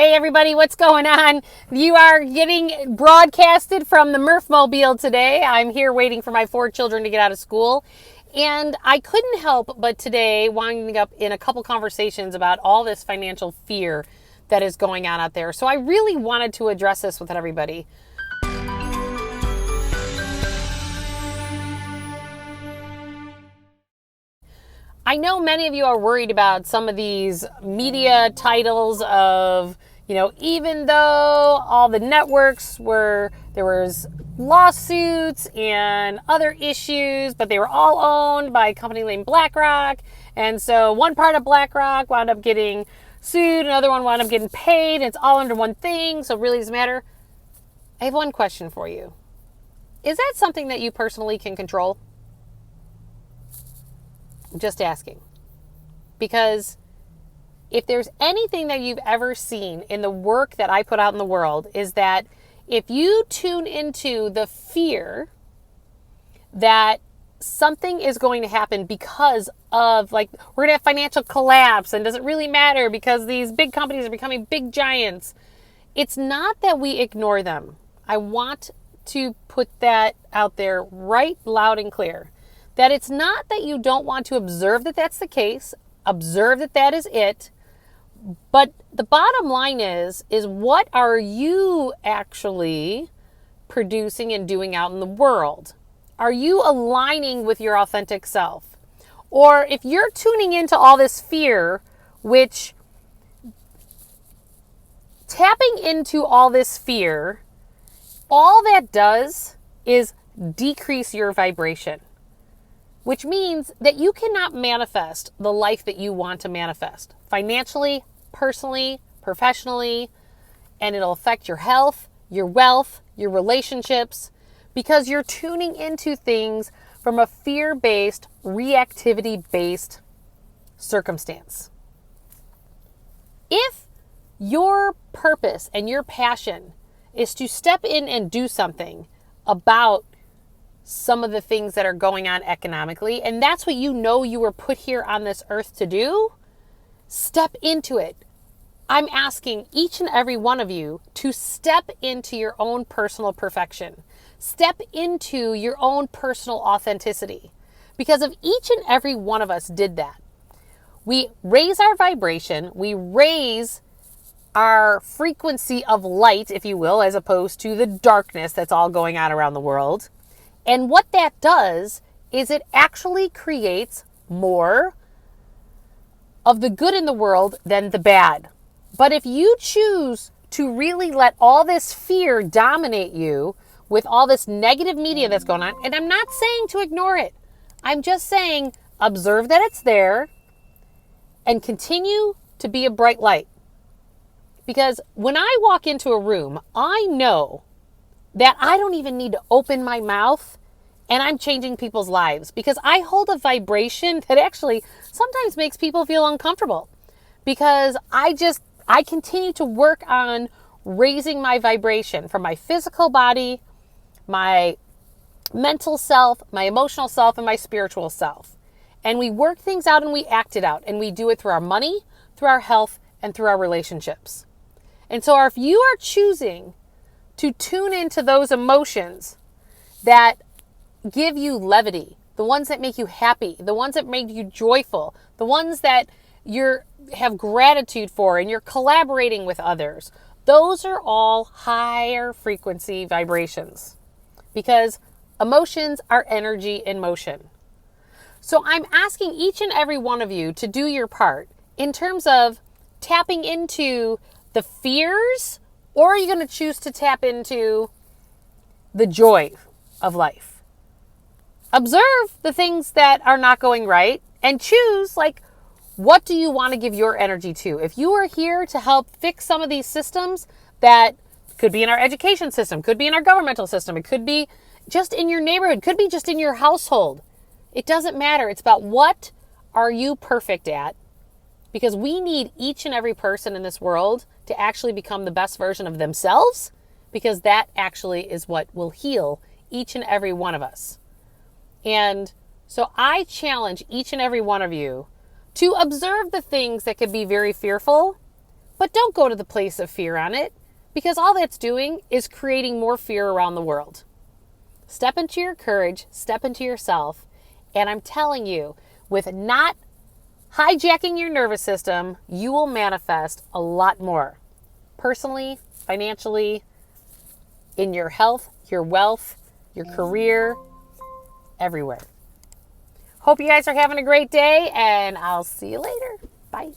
Hey everybody, what's going on? You are getting broadcasted from the Murphmobile today. I'm here waiting for my 4 children to get out of school. And I couldn't help but today winding up in a couple conversations about all this financial fear that is going on out there. So I really wanted to address this with everybody. I know many of you are worried about some of these media titles of, even though all the networks there was lawsuits and other issues, but they were all owned by a company named BlackRock. And so one part of BlackRock wound up getting sued, another one wound up getting paid. And it's all under one thing, so it really doesn't matter. I have one question for you. Is that something that you personally can control? I'm just asking. Because if there's anything that you've ever seen in the work that I put out in the world, is that if you tune into the fear that something is going to happen because of, we're going to have financial collapse and does it really matter because these big companies are becoming big giants, it's not that we ignore them. I want to put that out there right loud and clear. That it's not that you don't want to observe that that's the case, observe that that is it, but the bottom line is what are you actually producing and doing out in the world? Are you aligning with your authentic self? Or if you're tuning into all this fear, which tapping into all this fear, all that does is decrease your vibration. Which means that you cannot manifest the life that you want to manifest financially, personally, professionally, and it'll affect your health, your wealth, your relationships, because you're tuning into things from a fear-based, reactivity-based circumstance. If your purpose and your passion is to step in and do something about some of the things that are going on economically, and that's what you were put here on this earth to do, step into it. I'm asking each and every one of you to step into your own personal perfection. Step into your own personal authenticity. Because if each and every one of us did that, we raise our vibration, we raise our frequency of light, if you will, as opposed to the darkness that's all going on around the world. And what that does is it actually creates more of the good in the world than the bad. But if you choose to really let all this fear dominate you with all this negative media that's going on, and I'm not saying to ignore it, I'm just saying observe that it's there and continue to be a bright light. Because when I walk into a room, I know that I don't even need to open my mouth and I'm changing people's lives because I hold a vibration that actually sometimes makes people feel uncomfortable because I continue to work on raising my vibration from my physical body, my mental self, my emotional self, and my spiritual self. And we work things out and we act it out and we do it through our money, through our health, and through our relationships. And so if you are choosing to tune into those emotions that give you levity, the ones that make you happy, the ones that make you joyful, the ones that you have gratitude for and you're collaborating with others, those are all higher frequency vibrations because emotions are energy in motion. So I'm asking each and every one of you to do your part in terms of tapping into the fears, or are you going to choose to tap into the joy of life? Observe the things that are not going right and choose, what do you want to give your energy to? If you are here to help fix some of these systems that could be in our education system, could be in our governmental system, it could be just in your neighborhood, could be just in your household. It doesn't matter. It's about what are you perfect at? Because we need each and every person in this world to actually become the best version of themselves, because that actually is what will heal each and every one of us. And so I challenge each and every one of you to observe the things that could be very fearful, But don't go to the place of fear on it, because all that's doing is creating more fear around the world. Step into your courage, step into yourself, and I'm telling you, with not hijacking your nervous system, you will manifest a lot more. Personally, financially, in your health, your wealth, your career, everywhere. Hope you guys are having a great day, and I'll see you later. Bye.